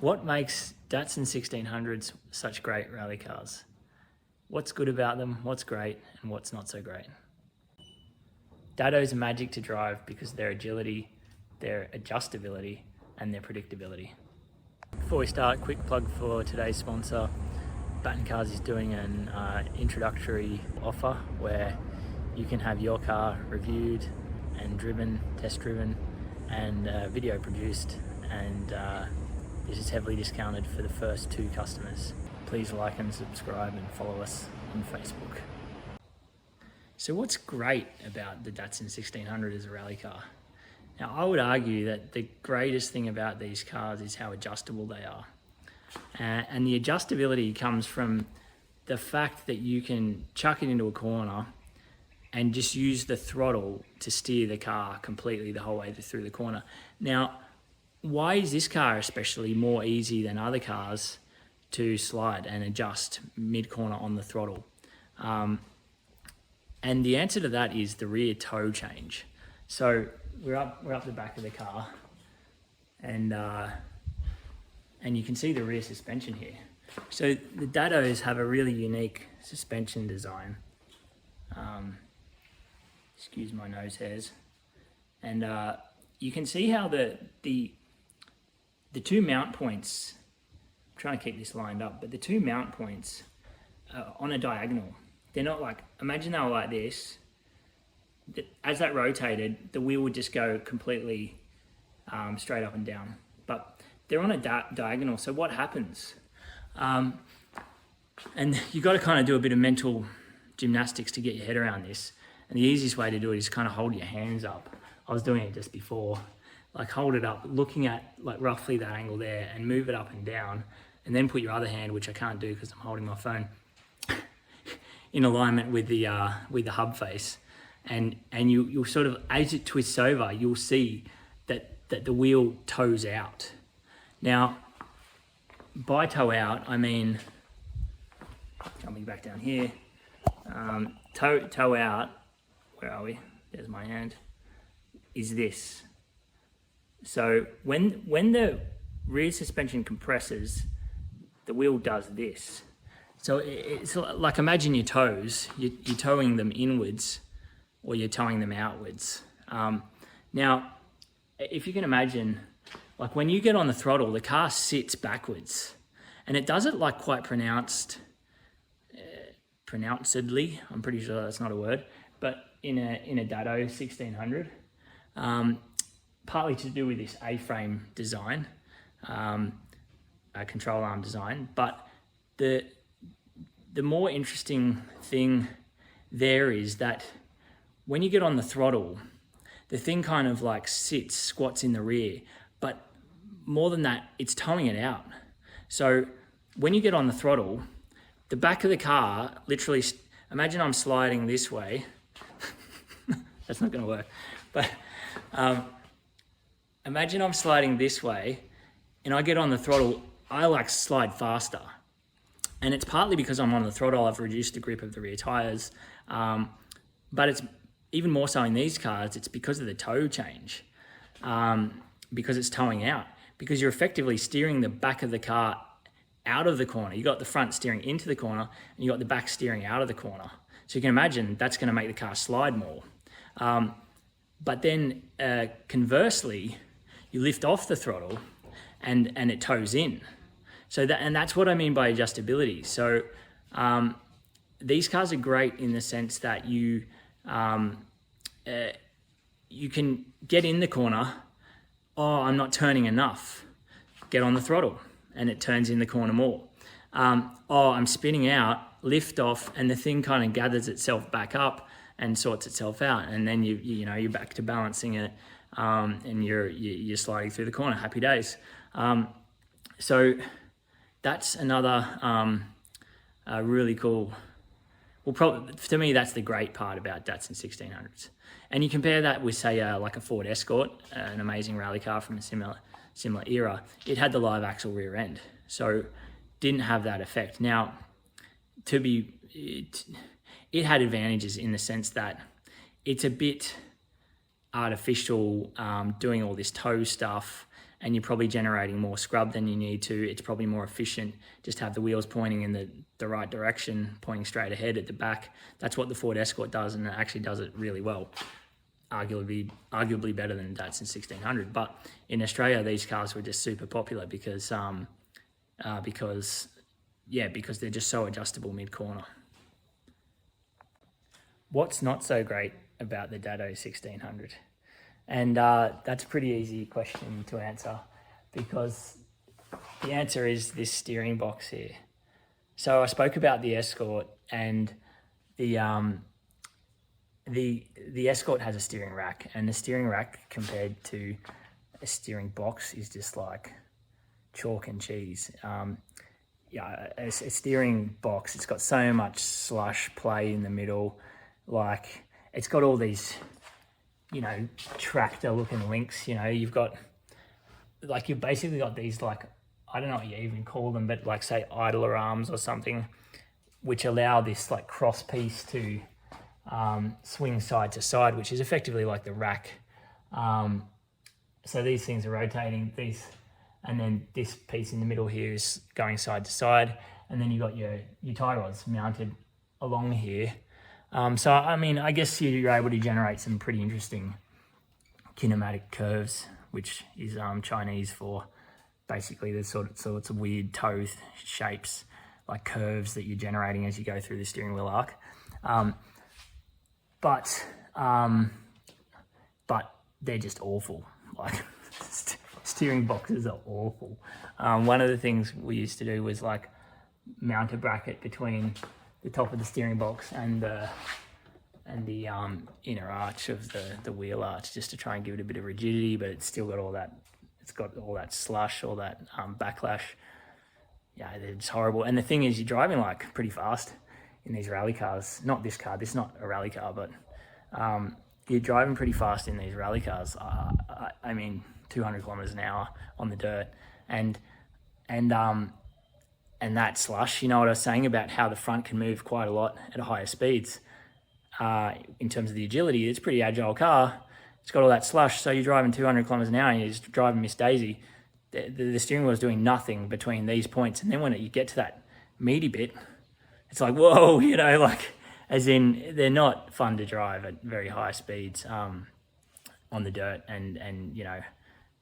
What makes Datsun 1600s such great rally cars? What's good about them, what's great, and what's not so great? Datos are magic to drive because of their agility, their adjustability, and their predictability. Before we start, quick plug for today's sponsor. Baton Cars is doing an introductory offer where you can have your car reviewed and driven, test driven, and video produced, and this is heavily discounted for the first 2 customers. Please like and subscribe and follow us on Facebook. So what's great about the Datsun 1600 as a rally car? Now, I would argue that the greatest thing about these cars is how adjustable they are. And the adjustability comes from the fact that you can chuck it into a corner and just use the throttle to steer the car completely the whole way through the corner. Now, why is this car especially more easy than other cars to slide and adjust mid-corner on the throttle? And the answer to that is the rear toe change. So we're up the back of the car, and you can see the rear suspension here. So the Datos have a really unique suspension design. Excuse my nose hairs. And you can see how the 2 mount points, I'm trying to keep this lined up, but the 2 mount points on a diagonal, they're not like, imagine they were like this. As that rotated, the wheel would just go completely straight up and down. But they're on a diagonal, so what happens? And you've got to kind of do a bit of mental gymnastics to get your head around this. And the easiest way to do it is kind of hold your hands up. I was doing it just before. Like, hold it up, looking at like roughly that angle there, and move it up and down, and then put your other hand, which I can't do because I'm holding my phone, in alignment with the hub face. And you'll sort of, as it twists over, you'll see that the wheel toes out. Now, by toe out, I mean, coming back down here, toe out, where are we? There's my hand, is this. So when the rear suspension compresses, the wheel does this. So it's like, imagine your toes, you're towing them inwards, or you're towing them outwards. Now, if you can imagine, like when you get on the throttle, the car sits backwards, and it does it like quite pronouncedly, I'm pretty sure that's not a word, but in a Dato 1600, partly to do with this A-frame design, control arm design, but the more interesting thing there is that when you get on the throttle, the thing kind of like squats in the rear, but more than that, it's towing it out. So when you get on the throttle, the back of the car, literally, imagine I'm sliding this way. That's not gonna work, but imagine I'm sliding this way and I get on the throttle, I like slide faster. And it's partly because I'm on the throttle, I've reduced the grip of the rear tires, but it's even more so in these cars, it's because of the toe change, because it's towing out, because you're effectively steering the back of the car out of the corner. You got the front steering into the corner, and you got the back steering out of the corner. So you can imagine that's going to make the car slide more. But then conversely, you lift off the throttle, and it tows in. So that's what I mean by adjustability. So these cars are great in the sense that you can get in the corner. Oh, I'm not turning enough. Get on the throttle, and it turns in the corner more. Oh, I'm spinning out, lift off, and the thing kind of gathers itself back up and sorts itself out, and then you're back to balancing it, and you're sliding through the corner. Happy days. So that's another really cool. Well, probably to me, that's the great part about Datsun 1600s. And you compare that with, say, like a Ford Escort, an amazing rally car from a similar era. It had the live axle rear end, so didn't have that effect. Now, it had advantages in the sense that it's a bit artificial, doing all this toe stuff, and you're probably generating more scrub than you need to. It's probably more efficient just to have the wheels pointing in the right direction, pointing straight ahead at the back. That's what the Ford Escort does, and it actually does it really well. Arguably better than the Datsun 1600. But in Australia, these cars were just super popular because they're just so adjustable mid-corner. What's not so great about the Datsun 1600? And that's a pretty easy question to answer, because the answer is this steering box here. So I spoke about the Escort, and the Escort has a steering rack, and the steering rack compared to a steering box is just like chalk and cheese. A steering box, it's got so much slush play in the middle. Like, it's got all these, tractor looking links. You've basically got these, like, I don't know what you even call them, but like, say, idler arms or something, which allow this like cross piece to swing side to side, which is effectively like the rack. So these things are rotating, and then this piece in the middle here is going side to side, and then you've got your tie rods mounted along here. So I guess you're able to generate some pretty interesting kinematic curves, which is Chinese for basically the sorts of weird toe shapes, like curves that you're generating as you go through the steering wheel arc. But they're just awful. Like, steering boxes are awful. One of the things we used to do was like mount a bracket between the top of the steering box and the inner arch of the wheel arch, just to try and give it a bit of rigidity, but it's still got all that. It's got all that slush, all that backlash. Yeah, it's horrible. And the thing is, you're driving like pretty fast in these rally cars. Not this car. This is not a rally car, but you're driving pretty fast in these rally cars. 200 kilometers an hour on the dirt, and that slush. You know what I was saying about how the front can move quite a lot at higher speeds. In terms of the agility, it's a pretty agile car. It's got all that slush, so you're driving 200 kilometers an hour and you're just driving Miss Daisy. The steering wheel is doing nothing between these points, and then when you get to that meaty bit, it's like, whoa, as in, they're not fun to drive at very high speeds on the dirt, and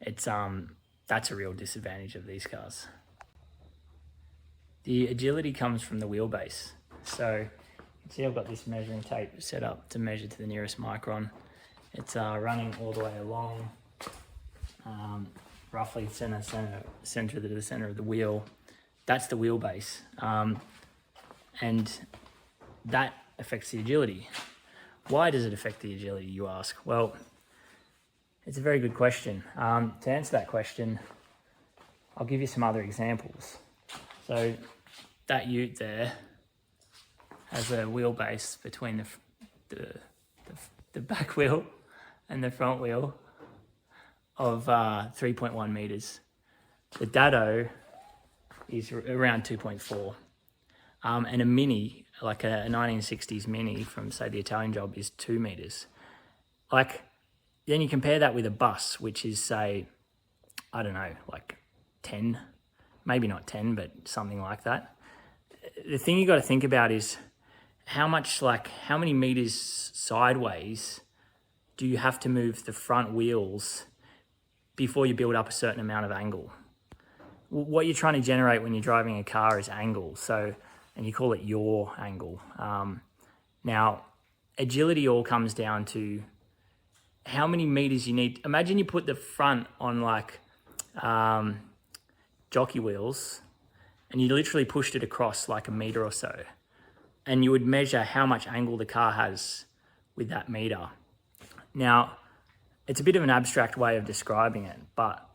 it's that's a real disadvantage of these cars. The agility comes from the wheelbase. So you can see I've got this measuring tape set up to measure to the nearest micron. It's running all the way along, roughly center to the center of the wheel. That's the wheelbase, and that affects the agility. Why does it affect the agility, you ask? Well, it's a very good question. To answer that question, I'll give you some other examples. So that ute there has a wheelbase between the back wheel and the front wheel of 3.1 meters. The Datsun is around 2.4. And a Mini, like a 1960s Mini from, say, the Italian Job, is 2 meters. Then you compare that with a bus, which is, say, I don't know, like 10, maybe not 10, but something like that. The thing you got to think about is how many meters sideways do you have to move the front wheels before you build up a certain amount of angle? What you're trying to generate when you're driving a car is angle. So, and you call it yaw angle. Now, agility all comes down to how many meters you need. Imagine you put the front on jockey wheels, and you literally pushed it across like a meter or so, and you would measure how much angle the car has with that meter. Now, it's a bit of an abstract way of describing it, but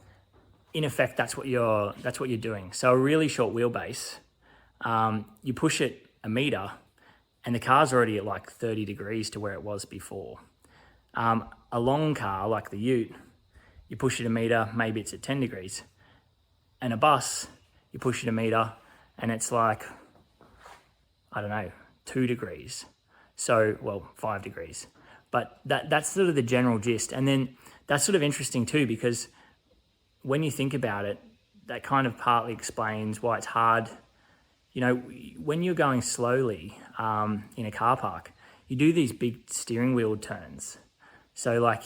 in effect, that's what you're doing. So a really short wheelbase, you push it a meter, and the car's already at like 30 degrees to where it was before. A long car like the ute, you push it a meter, maybe it's at 10 degrees. And a bus, you push it a meter, and it's like, I don't know, 2 degrees. So, well, 5 degrees. But that's sort of the general gist. And then that's sort of interesting too, because when you think about it, that kind of partly explains why it's hard. You know, when you're going slowly in a car park, you do these big steering wheel turns. So like,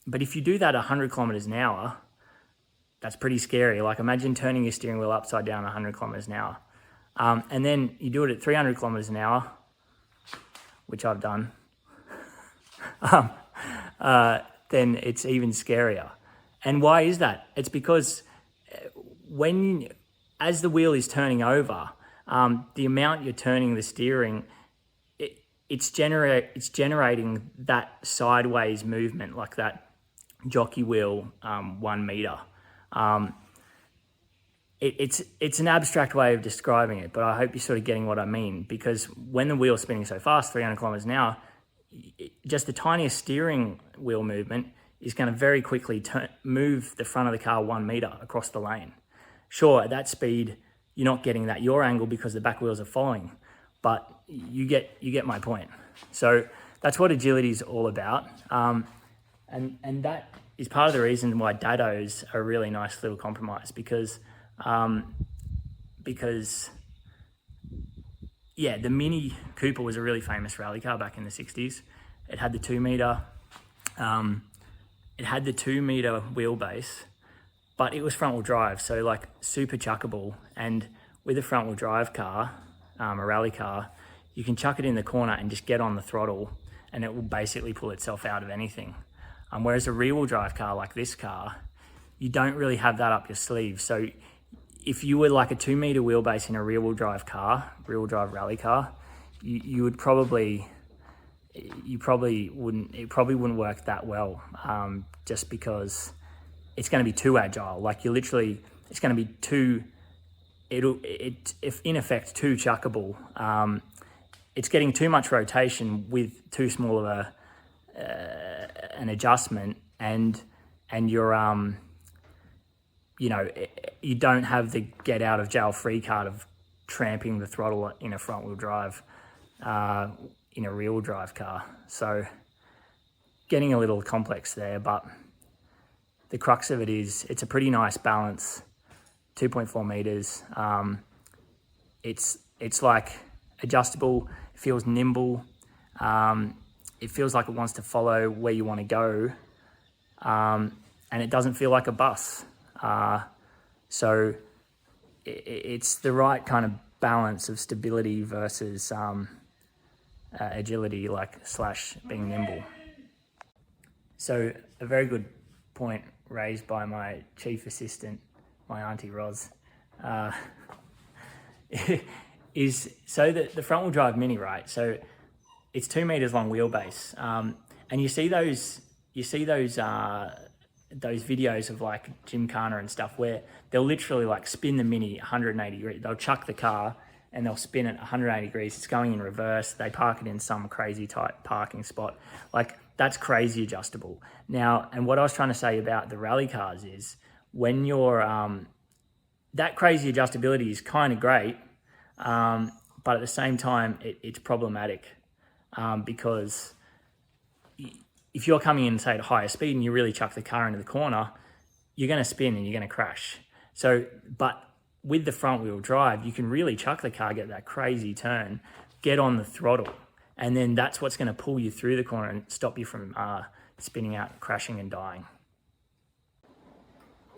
but if you do that 100 kilometers an hour, that's pretty scary. Like imagine turning your steering wheel upside down 100 kilometers an hour. And then you do it at 300 kilometers an hour, which I've done, then it's even scarier. And why is that? It's because as the wheel is turning over, the amount you're turning the steering, it's generating that sideways movement, like that jockey wheel 1 meter. It's an abstract way of describing it, but I hope you're sort of getting what I mean, because when the wheel's spinning so fast, 300 kilometers an hour, just the tiniest steering wheel movement is going to very quickly move the front of the car 1 meter across the lane. Sure, at that speed, you're not getting that yaw angle because the back wheels are following, but you get my point. So that's what agility is all about. And that is part of the reason why Dados are a really nice little compromise, because yeah, the Mini Cooper was a really famous rally car back in the 60s. It had the 2 meter, wheelbase, but it was front wheel drive, so like super chuckable. And with a front wheel drive car, a rally car, you can chuck it in the corner and just get on the throttle and it will basically pull itself out of anything. Whereas a rear wheel drive car like this car, you don't really have that up your sleeve. So if you were like a 2 meter wheelbase in a rear wheel drive rally car, it probably wouldn't work that well, just because it's going to be too agile. Like it's going to be too, if in effect too chuckable. It's getting too much rotation with too small of an adjustment, and you're you don't have the get out of jail free card of tramping the throttle in a front wheel drive in a rear wheel drive car. So getting a little complex there, but the crux of it is it's a pretty nice balance. 2.4 meters. It's like adjustable. It feels nimble. It feels like it wants to follow where you want to go, and it doesn't feel like a bus. So it's the right kind of balance of stability versus agility, / being nimble. So a very good point raised by my chief assistant, my auntie Roz, is so that the front wheel drive Mini, right? So it's 2 meters long wheelbase, and you see those videos of like Jim Carner and stuff where they'll literally like spin the Mini 180 degrees. They'll chuck the car and they'll spin it 180 degrees. It's going in reverse. They park it in some crazy tight parking spot. Like that's crazy adjustable. Now, and what I was trying to say about the rally cars is when you're, that crazy adjustability is kind of great, but at the same time, it's problematic, because if you're coming in, say, at a higher speed and you really chuck the car into the corner, you're going to spin and you're going to crash. So, but with the front wheel drive, you can really chuck the car, get that crazy turn, get on the throttle, and then that's what's going to pull you through the corner and stop you from spinning out, crashing and dying.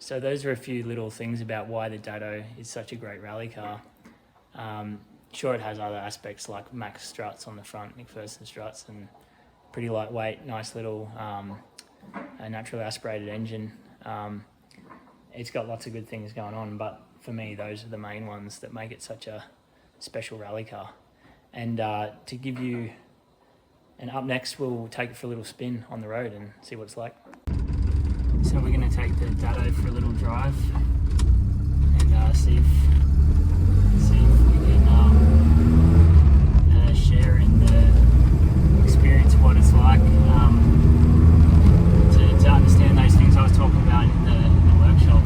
So those are a few little things about why the Dado is such a great rally car. Sure, it has other aspects like Max struts on the front, McPherson struts, and pretty lightweight, nice little a naturally aspirated engine. It's got lots of good things going on, but for me, those are the main ones that make it such a special rally car. And to give you, and up next, we'll take it for a little spin on the road and see what it's like. So we're going to take the Dado for a little drive and see if we can share in the experience of what it's like to understand those things I was talking about in the workshop.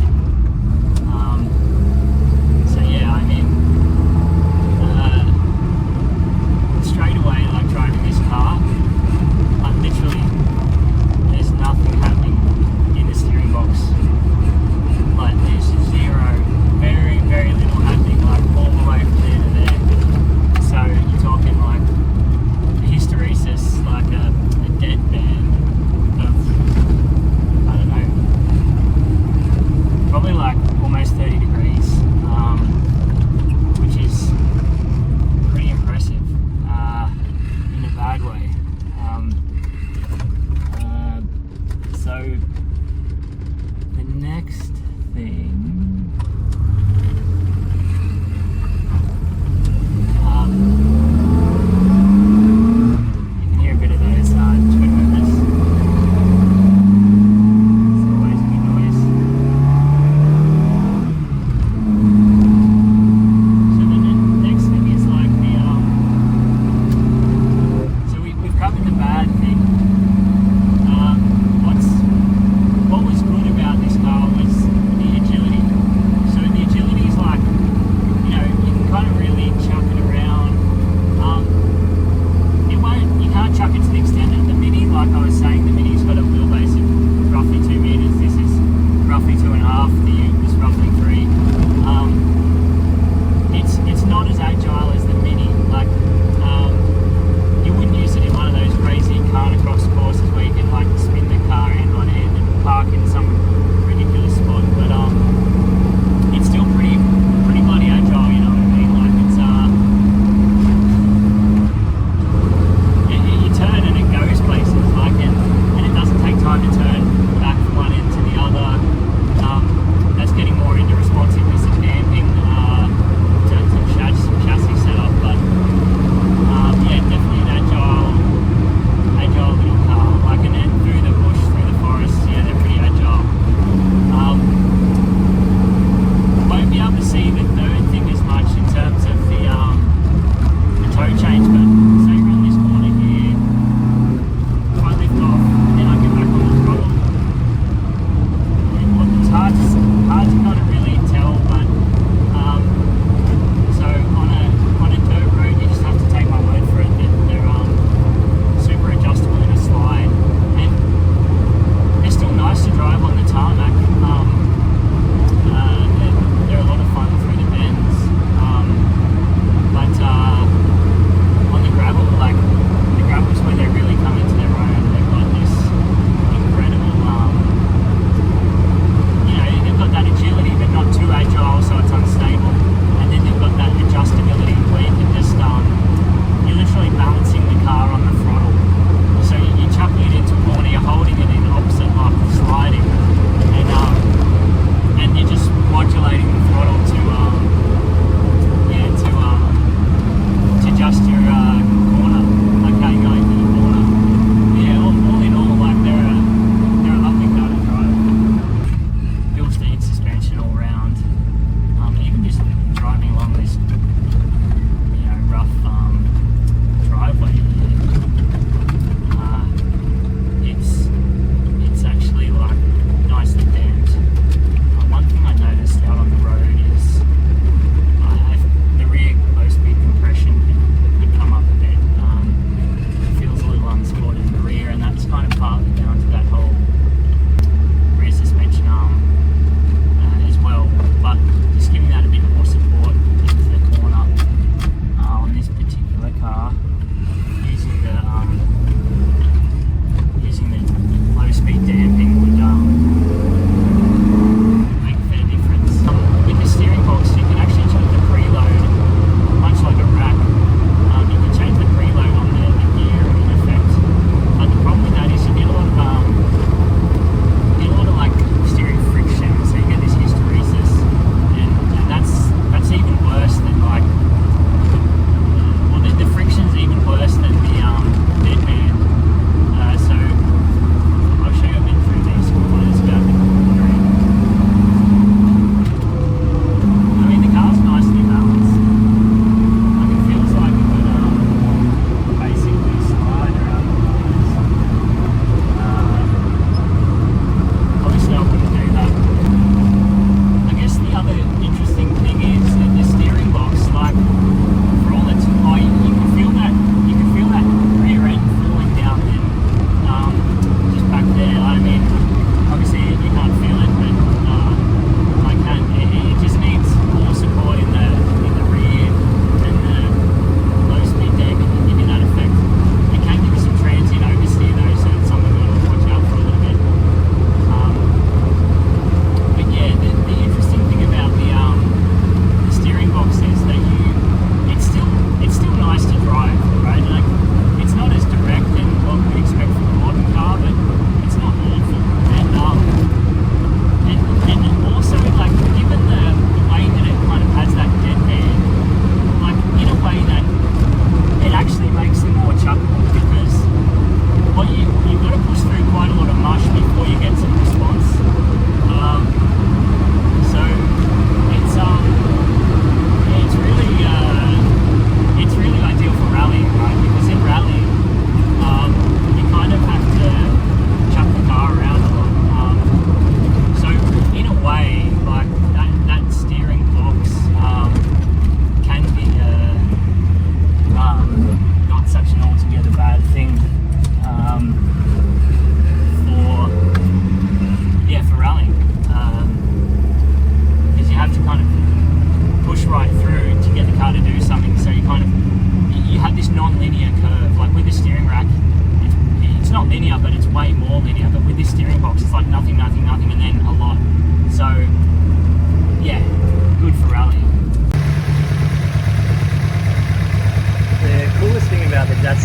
So yeah, I mean, straight away, like driving this car, like literally, there's nothing happening in the steering box.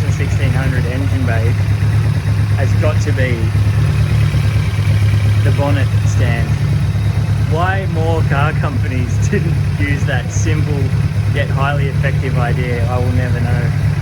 Datsun 1600 engine bay has got to be the bonnet stand. Why more car companies didn't use that simple yet highly effective idea, I will never know.